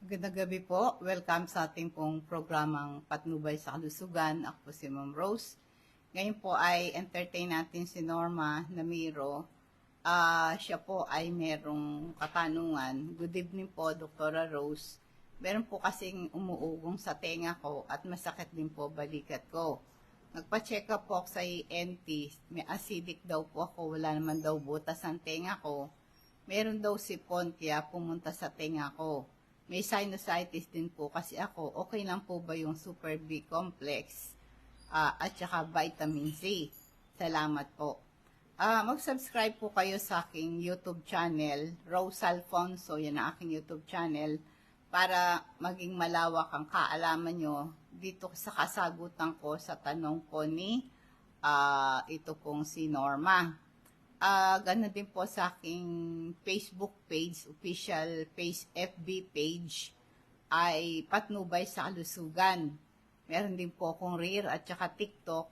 Magandang gabi po. Welcome sa ating pong programang Patnubay sa Kalusugan. Ako po si Ma'am Rose. Ngayon po ay entertain natin si Norma Namiro. Siya po ay merong katanungan. Good evening po, Dr. Rose. Meron po kasing umuugong sa tenga ko at masakit din po balikat ko. Nagpa-check up po ako sa ENT. May acidic daw po ako. Wala naman daw butas ang tenga ko. Meron daw sipon kaya pumunta sa tenga ko. May sinusitis din po kasi ako. Okay lang po ba yung Super B complex at saka vitamin C? Salamat po. Mag-subscribe po kayo sa aking YouTube channel, Rose Alfonso, yan ang aking YouTube channel, para maging malawak ang kaalaman nyo dito sa kasagutan ko sa tanong ko ni ito pong si Norma. Ganun din po sa aking Facebook page, official page, FB page, ay Patnubay sa Kalusugan. Meron din po akong Reels at saka TikTok.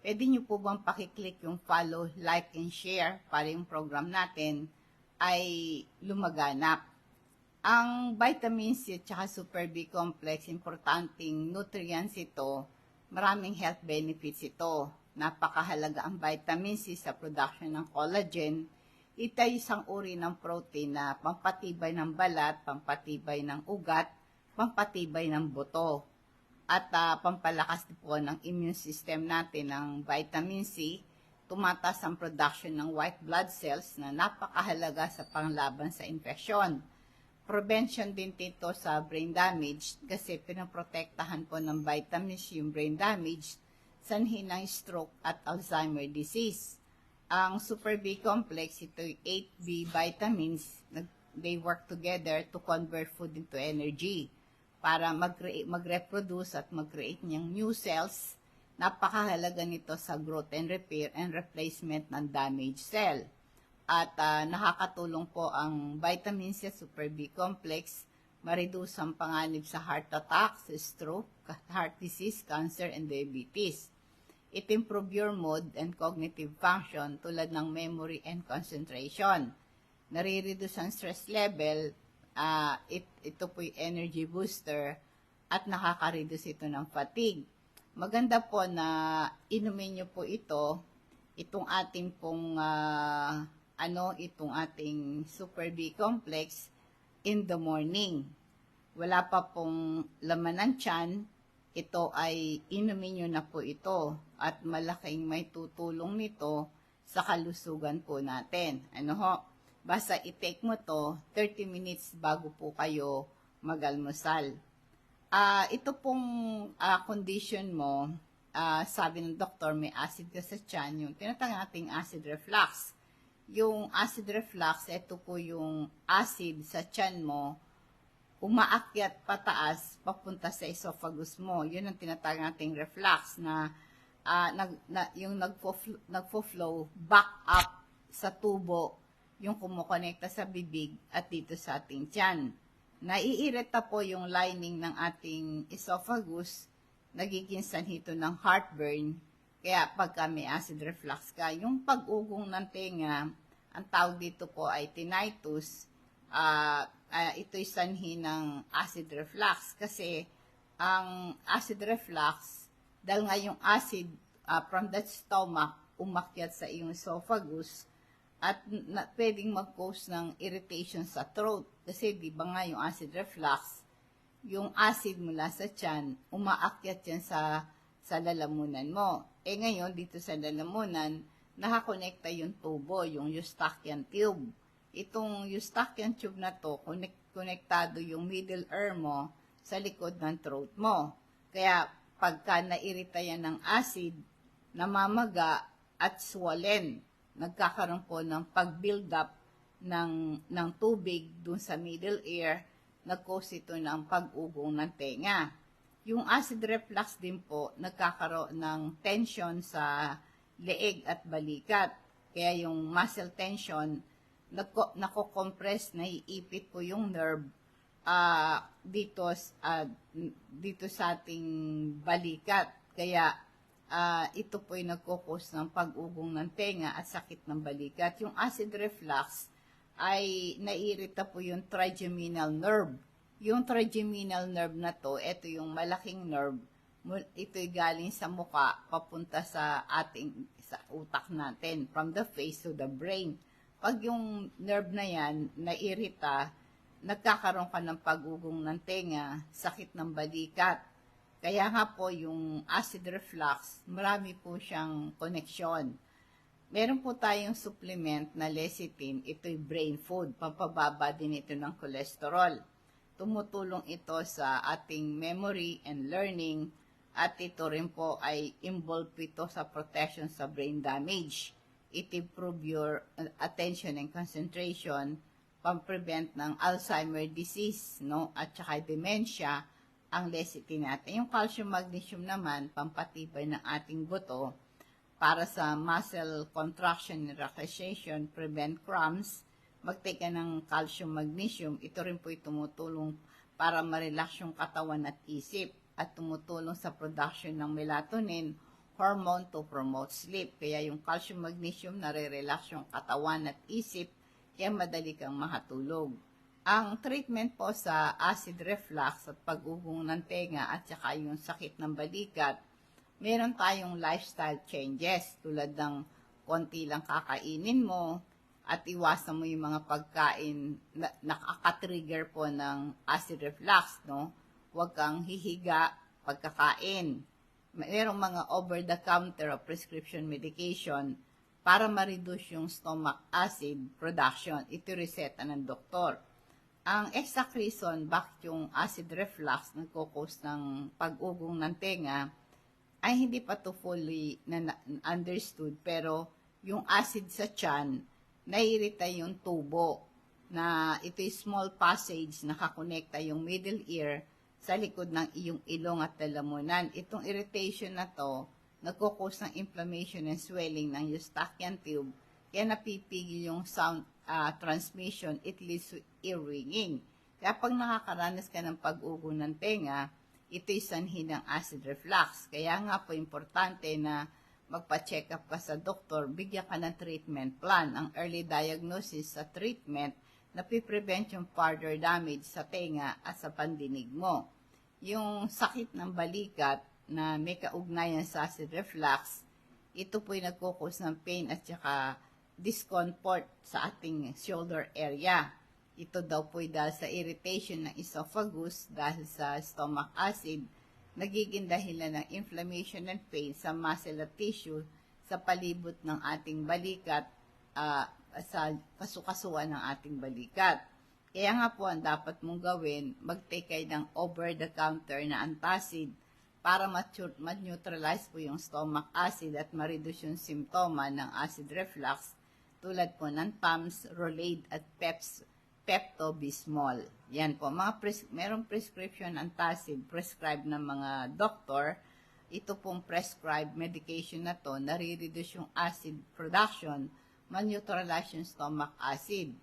Pwede nyo po bang pakiclick yung follow, like, and share para yung program natin ay lumaganap. Ang vitamin C at saka Super B complex, importanteng nutrients ito, maraming health benefits ito. Napakahalaga ang vitamin C sa production ng collagen. Ito ay isang uri ng protein na pampatibay ng balat, pampatibay ng ugat, pampatibay ng buto. At pampalakas po ng immune system natin ng vitamin C, tumataas ang production ng white blood cells na napakahalaga sa panglaban sa infeksyon. Prevention din dito sa brain damage kasi pinoprotektahan po ng vitamin C yung brain damage, sanhi ng stroke at Alzheimer disease. Ang Super B complex, ito yung 8B vitamins, they work together to convert food into energy para mag-reproduce at mag-create niyang new cells. Napakahalaga nito sa growth and repair and replacement ng damaged cell. At nakakatulong po ang vitamin C, Super B complex, ma-reduce ang panganib sa heart attack, sa stroke, heart disease, cancer, and diabetes. It improve your mood and cognitive function tulad ng memory and concentration. Nare-reduce ang stress level, ito po yung energy booster, at nakaka-reduce ito ng fatigue. Maganda po na inumin nyo po itong ating pong, itong ating Super B complex in the morning. Wala pa pong laman ng tiyan, ito ay inumin nyo na po ito at malaking may tutulong nito sa kalusugan po natin. Basta i-take mo to 30 minutes bago po kayo mag-almusal. Ito pong condition mo, sabi ng doktor, may acid ka sa tiyan, yung tinatawag nating acid reflux. Yung acid reflux, ito po yung acid sa tiyan mo, umaakyat pataas, papunta sa esophagus mo. Yun ang tinatawag nating reflux na, yung nagfo-flow back up sa tubo, yung kumukonekta sa bibig at dito sa ating tiyan. Naiirita po yung lining ng ating esophagus, nagiging sanhito ng heartburn. Kaya pagka may acid reflux ka, yung pag-ugong ng tenga, ang tawag dito po ay tinnitus, ito'y sanhi ng acid reflux. Kasi ang acid reflux, dahil nga yung acid from the stomach umakyat sa iyong esophagus, at pwedeng mag-cause ng irritation sa throat. Kasi di ba nga yung acid reflux, yung acid mula sa tiyan, umaakyat yan sa lalamunan mo. Ngayon, dito sa lalamunan, nakakonekta yung tubo, yung Eustachian tube. Itong Eustachian tube na to, konektado yung middle ear mo sa likod ng throat mo. Kaya, pagka nairita yan ng acid, namamaga at swollen, nagkakaroon po ng pag-build up ng tubig dun sa middle ear, nag-cause ito ng pag-ugong ng tenga. Yung acid reflux din po, nagkakaroon ng tension sa leeg at balikat. Kaya yung muscle tension, nako-compress, naiipit po yung nerve dito sa ating balikat. Kaya ito po yung nagkukos ng pag-ugong ng tenga at sakit ng balikat. Yung acid reflux ay naiirita po yung trigeminal nerve. Yung trigeminal nerve na to, ito yung malaking nerve, ito'y galing sa muka papunta sa sa utak natin, from the face to the brain. Pag yung nerve na yan nairita, nagkakaroon ka ng pag-ugong ng tenga, sakit ng balikat. Kaya nga po yung acid reflux, marami po siyang koneksyon. Meron po tayong supplement na lecithin, ito'y brain food, pampababa din ito ng cholesterol. Tumutulong ito sa ating memory and learning at ito rin po ay involved ito sa protection sa brain damage. It improve your attention and concentration, pang-prevent ng Alzheimer disease, no? At saka dementia, ang lecithin natin. Yung calcium magnesium naman, pampatibay ng ating buto para sa muscle contraction and relaxation, prevent cramps. Magtake ka ng calcium magnesium, ito rin po tumutulong para ma-relax yung katawan at isip at tumutulong sa production ng melatonin, hormone to promote sleep. Kaya yung calcium magnesium nare-relax yung katawan at isip, kaya madali kang makatulog. Ang treatment po sa acid reflux at pag-ugong ng tenga at saka yung sakit ng balikat, meron tayong lifestyle changes tulad ng konti lang kakainin mo, at iwasan mo yung mga pagkain na nakaka-trigger po ng acid reflux, no? Huwag kang hihiga pagkakain. Mayroong mga over-the-counter o prescription medication para ma-reduce yung stomach acid production. Ito reseta ng doktor. Ang exact reason bakit yung acid reflux nagkukos ng pag-ugong ng tenga ay hindi pa to fully understood, pero yung acid sa tiyan naiirita yung tubo na ito'y small passage na kakonekta yung middle ear sa likod ng iyong ilong at lalamunan. Itong irritation na to, nagkukos ng inflammation and swelling ng eustachian tube, kaya napipigil yung sound transmission, it leads to ear ringing. Kaya pag nakakaranas ka ng pag-ugo ng tenga, ito'y sanhi ng acid reflux. Kaya nga po importante na magpa-check up ka sa doktor, bigyan ka ng treatment plan. Ang early diagnosis sa treatment, napiprevent yung further damage sa tenga at sa pandinig mo. Yung sakit ng balikat na may kaugnayan sa acid reflux, ito po'y nagkukos ng pain at saka discomfort sa ating shoulder area. Ito daw po'y dahil sa irritation ng esophagus dahil sa stomach acid, nagiging dahilan ng inflammation and pain sa muscle at tissue sa palibot ng ating balikat, sa kasukasuan ng ating balikat. Kaya nga po, ang dapat mong gawin, mag-take kayo ng over-the-counter na antacid para ma-neutralize po yung stomach acid at ma-reduce yung simptoma ng acid reflux tulad po ng TUMS, Rolaids at Pepto-Bismol. Yan po, merong prescription antacid prescribed ng mga doktor. Ito pong prescribed medication na to, nare-reduce yung acid production, ma-neutralize yung stomach acid.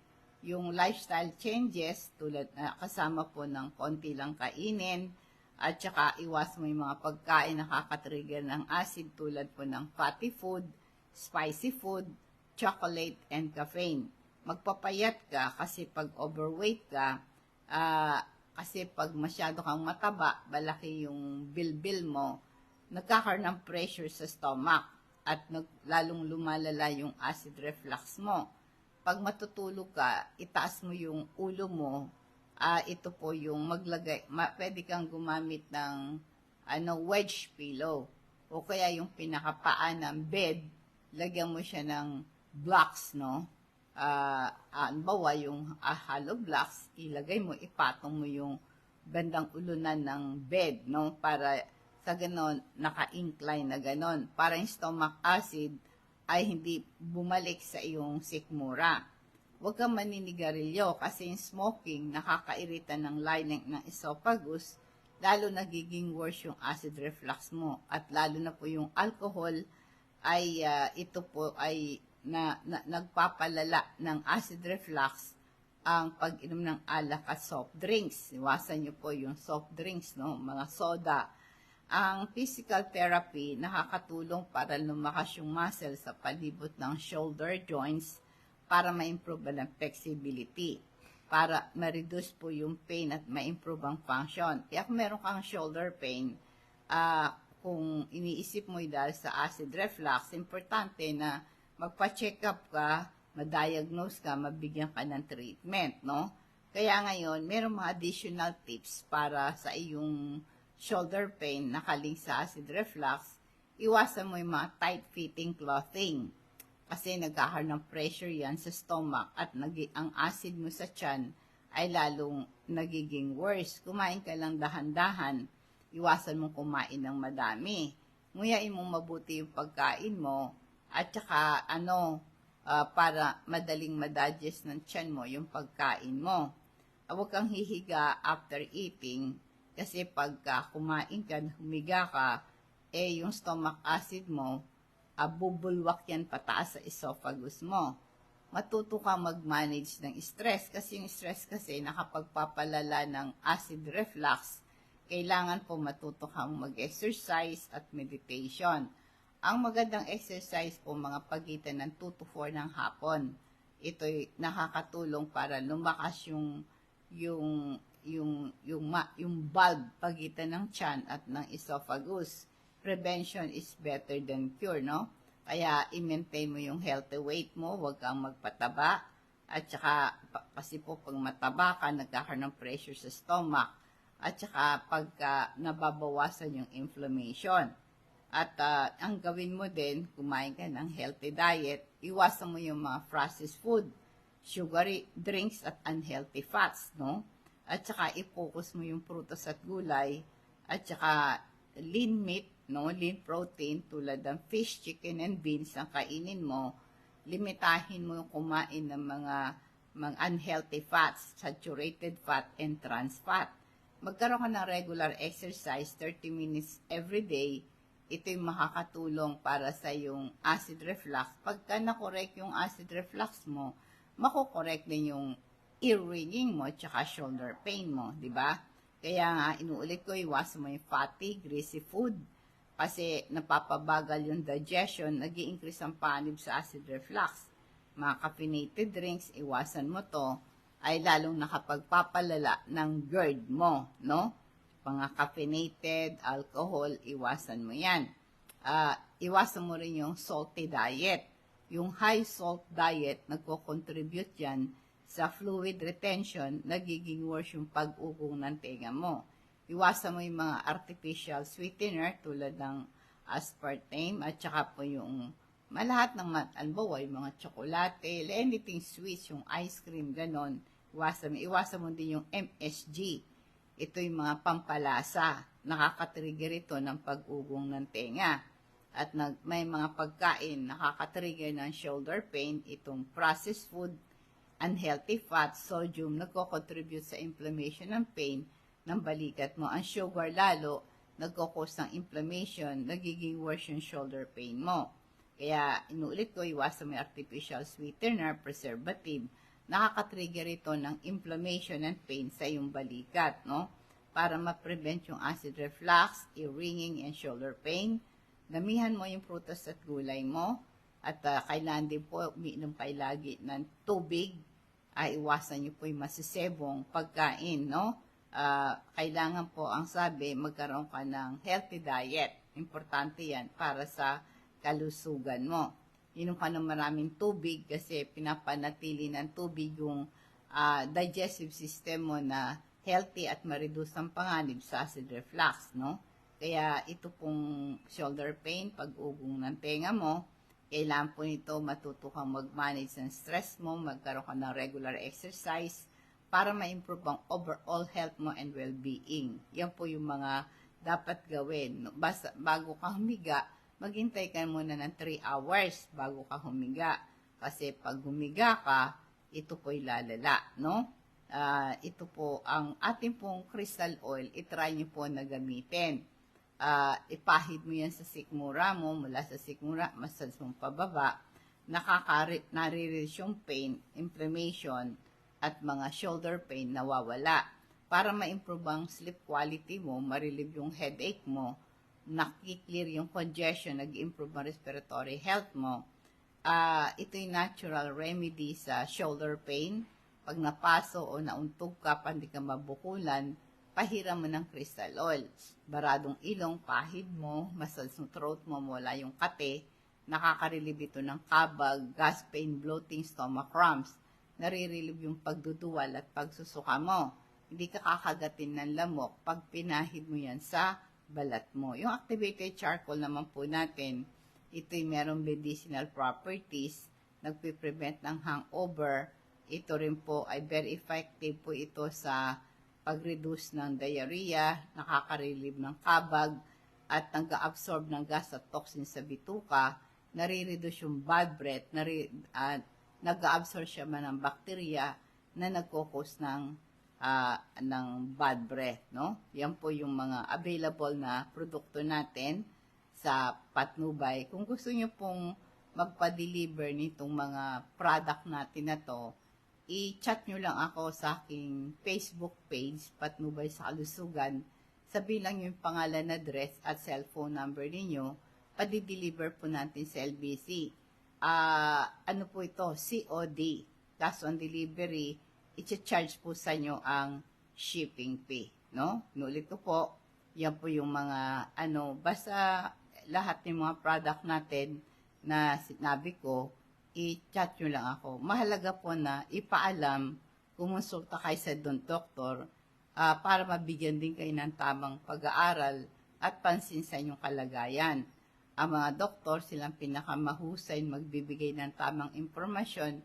Yung lifestyle changes, tulad kasama po ng konti lang kainin, at saka iwas mo yung mga pagkain na nakaka-trigger ng acid tulad po ng fatty food, spicy food, chocolate, and caffeine. Magpapayat ka kasi pag overweight ka, kasi pag masyado kang mataba, malaki yung bilbil mo, nagkakaroon ng pressure sa stomach at lalong lumalala yung acid reflux mo. Pag matutulog ka, itaas mo yung ulo mo, ito po yung pwede kang gumamit ng wedge pillow o kaya yung pinakapaan ng bed, lagyan mo siya ng blocks, no? Bawa yung hollow blocks, ilagay mo, ipatong mo yung bandang ulunan ng bed, no? Para sa ganon, naka-incline na ganon. Para yung stomach acid ay hindi bumalik sa iyong sikmura. Huwag kang maninigarilyo kasi yung smoking nakakairita ng lining ng esophagus, lalo nagiging worse yung acid reflux mo. At lalo na po yung alcohol ay ito po ay nagpapalala ng acid reflux ang pag-inom ng alak at soft drinks. Iwasan nyo po yung soft drinks, no? Mga soda. Ang physical therapy nakakatulong para lumakas yung muscle sa palibot ng shoulder joints para ma-improve ang flexibility. para ma-reduce po yung pain at ma-improve ang function. Kaya kung meron kang shoulder pain, kung iniisip mo dahil sa acid reflux, importante na magpa-check up ka, ma-diagnose ka, mabigyan ka ng treatment, no? Kaya ngayon, meron mga additional tips para sa iyong shoulder pain na kaling sa acid reflux. Iwasan mo yung mga tight-fitting clothing kasi nagkakaroon ng pressure yan sa stomach at ang acid mo sa tiyan ay lalong nagiging worse. Kumain ka lang dahan-dahan, iwasan mo kumain ng madami. Nguyain mo mabuti yung pagkain mo at saka para madaling madigest ng tiyan mo yung pagkain mo. Huwag kang hihiga after eating kasi pagka kumain ka, humiga ka, yung stomach acid mo, bubulwak yan pataas sa esophagus mo. Matuto ka mag-manage ng stress kasi yung stress kasi nakapagpapalala ng acid reflux. Kailangan po matuto kang mag-exercise at meditation. Ang magandang exercise po mga pagitan ng 2 to 4 ng hapon. Ito'y nakakatulong para lumakas yung bulb pagitan ng tiyan at ng esophagus. Prevention is better than cure, no? Kaya i-maintain mo yung healthy weight mo, huwag kang magpataba. At saka, kasi po pag mataba ka, nagkakaroon ng pressure sa stomach. At saka pagka nababawasan yung inflammation. At ang gawin mo din, kumain ka ng healthy diet, iwasan mo yung mga processed food, sugary drinks at unhealthy fats, no? At saka i-focus mo yung prutas at gulay, at saka lean meat, no? Lean protein tulad ng fish, chicken, and beans ang kainin mo. Limitahin mo yung kumain ng mga unhealthy fats, saturated fat, and trans fat. Magkaroon ka ng regular exercise, 30 minutes every day. Ito yung makakatulong para sa yung acid reflux. Pagka na-correct yung acid reflux mo, makokorek din yung ear ringing mo tsaka shoulder pain mo, di ba? Kaya nga, inuulit ko, iwasan mo yung fatty, greasy food kasi napapabagal yung digestion, nag-i-increase ang panib sa acid reflux. Mga caffeinated drinks, iwasan mo to, ay lalong nakapagpapalala ng GERD mo, no? Mga caffeinated, alcohol, iwasan mo yan. Iwasan mo rin yung salty diet. Yung high salt diet, nagko-contribute yan sa fluid retention, nagiging worse yung pag-ugong ng tenga mo. Iwasan mo yung mga artificial sweetener tulad ng aspartame at saka po yung malahat ng yung mga tsokolate, anything sweet, yung ice cream, ganon. Iwasan mo din yung MSG. Ito yung mga pampalasa. Nakakatrigger ito ng pag-ugong ng tenga. At may mga pagkain nakakatrigger ng shoulder pain, itong processed food, unhealthy fat, sodium, nagko-contribute sa inflammation ng pain ng balikat mo. Ang sugar lalo, nagko-cause ng inflammation, nagiging worse yung shoulder pain mo. Kaya, inuulit ko, iwasan mo yung artificial sweetener, preservative, nakakatrigger ito ng inflammation and pain sa iyong balikat, no? Para ma-prevent yung acid reflux, ear ringing, and shoulder pain. Damihan mo yung prutas at gulay mo. At kailangan din po, umiinom kayo lagi ng tubig. Iwasan nyo po yung masisebong pagkain, no? Kailangan po, ang sabi, magkaroon ka ng healthy diet. Importante yan para sa kalusugan mo. Inom ka ng maraming tubig kasi pinapanatili ng tubig yung digestive system mo na healthy at ma-reduce ang panganib sa acid reflux, no? Kaya ito pong shoulder pain, pag-ugong ng tenga mo, kailangan po nito matuto kang mag-manage ng stress mo, magkaroon ka ng regular exercise para ma-improve ang overall health mo and well-being. Yan po yung mga dapat gawin. Basta, bago ka humiga, maghintay ka muna ng 3 hours bago ka humiga. Kasi pag humiga ka, ito po'y lalala, no? Ito po ang ating pong crystal oil, itry nyo po na gamitin. Ipahid mo yan sa sikmura mo, mula sa sikmura, massage mong pababa, nare-release yung pain, inflammation, at mga shoulder pain nawawala. Para ma-improve ang sleep quality mo, ma-relieve yung headache mo, nakiklear yung congestion, nag-improve ang respiratory health mo. Ito yung natural remedy sa shoulder pain. Pag napaso o nauntog ka, pa hindi ka mabukulan, pahiram mo ng crystal oil. Baradong ilong, pahid mo, massage ng throat mo, wala yung kate, nakaka-relieve ito ng kabag, gas pain, bloating, stomach cramps. Nare-relieve yung pagduduwal at pagsusuka mo. Hindi ka kakagatin ng lamok pag pinahid mo yan sa balat mo. Yung activated charcoal naman po natin, ito'y merong medicinal properties, nagpiprevent ng hangover. Ito rin po ay very effective po ito sa pag-reduce ng diarrhea, nakaka-relieve ng kabag, at nag-absorb ng gas at toxin sa bituka, nare-reduce yung bad breath, nag-absorb siya man ng bacteria na nagkukos ng bad breath, no? Yan po yung mga available na produkto natin sa Patnubay. Kung gusto niyo pong magpa-deliver nitong mga product natin na to, i-chat nyo lang ako sa aking Facebook page, Patnubay sa Kalusugan. Sabihin lang yung pangalan, address, at cellphone number ninyo. Padi-deliver po natin sa LBC. Ano po ito? COD. Cash on delivery. I-charge po sa inyo ang shipping fee. No? Nulit ko po. Yan po yung mga, basta lahat ng mga product natin na sinabi ko, i-chat nyo lang ako. Mahalaga po na ipaalam, kumonsulta kayo sa doktor para mabigyan din kayo ng tamang pag-aaral at pansin sa inyong kalagayan. Ang mga doktor, silang pinakamahusay magbibigay ng tamang impormasyon,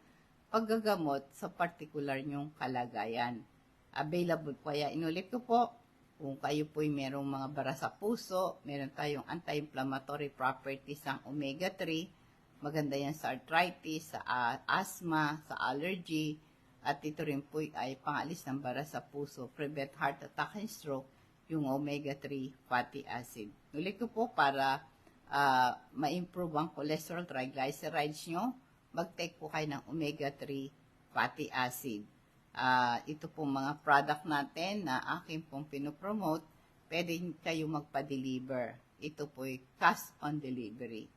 paggagamot sa particular nyong kalagayan. Available po. Kaya inulit ko po, kung kayo po'y merong mga bara sa puso, meron tayong anti-inflammatory properties ng omega-3, maganda yan sa arthritis, sa asthma, sa allergy, at ito rin po ay pangalis ng bara sa puso, prevent heart attack and stroke, yung omega-3 fatty acid. Ulit ko po para ma-improve ang cholesterol triglycerides nyo, mag-take po kayo ng omega-3 fatty acid. Ito po mga product natin na aking pong pinopromote, pwede kayo magpa-deliver. Ito po ay cash on delivery.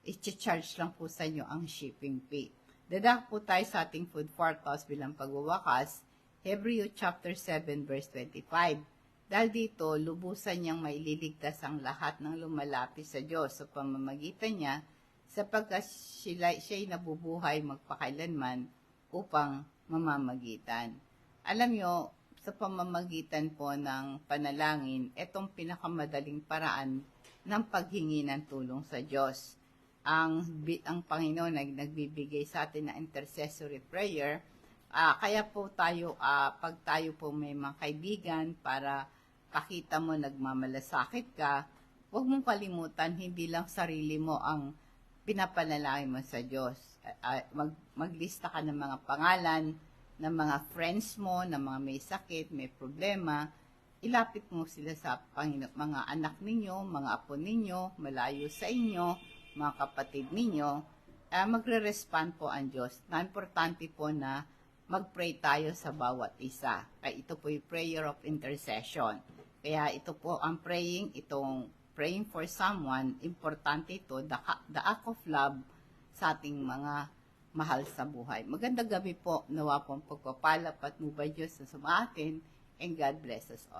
I-charge lang po sa inyo ang shipping fee. Dadak po tayo sa ating food forecast bilang pagwawakas, Hebreo chapter 7 verse 25. Dahil dito, lubusan niyang maililigtas ang lahat ng lumalapit sa Diyos sa pamamagitan niya, sapagkat siya'y nabubuhay magpakailanman upang mamamagitan. Alam nyo, sa pamamagitan po ng panalangin, itong pinakamadaling paraan ng paghingi ng tulong sa Diyos. Ang Panginoon ay nagbibigay sa atin ng intercessory prayer. Kaya po tayo, pag tayo po may mga kaibigan, para pakita mo nagmamalasakit ka, huwag mong kalimutan, hindi lang sarili mo ang pinapanalangin mo sa Diyos. Maglista ka ng mga pangalan, ng mga friends mo, ng mga may sakit, may problema, ilapit mo sila sa Panginoon, mga anak ninyo, mga apo ninyo, malayo sa inyo, mga kapatid ninyo, magre-respond po ang Diyos. Na importante po na mag-pray tayo sa bawat isa. Kaya ito po yung prayer of intercession. Kaya ito po ang praying, itong praying for someone, importante ito, the act of love sa ating mga mahal sa buhay. Magandang gabi po, nawa pong pagpapala, patnubay Diyos sa atin, and God bless us all.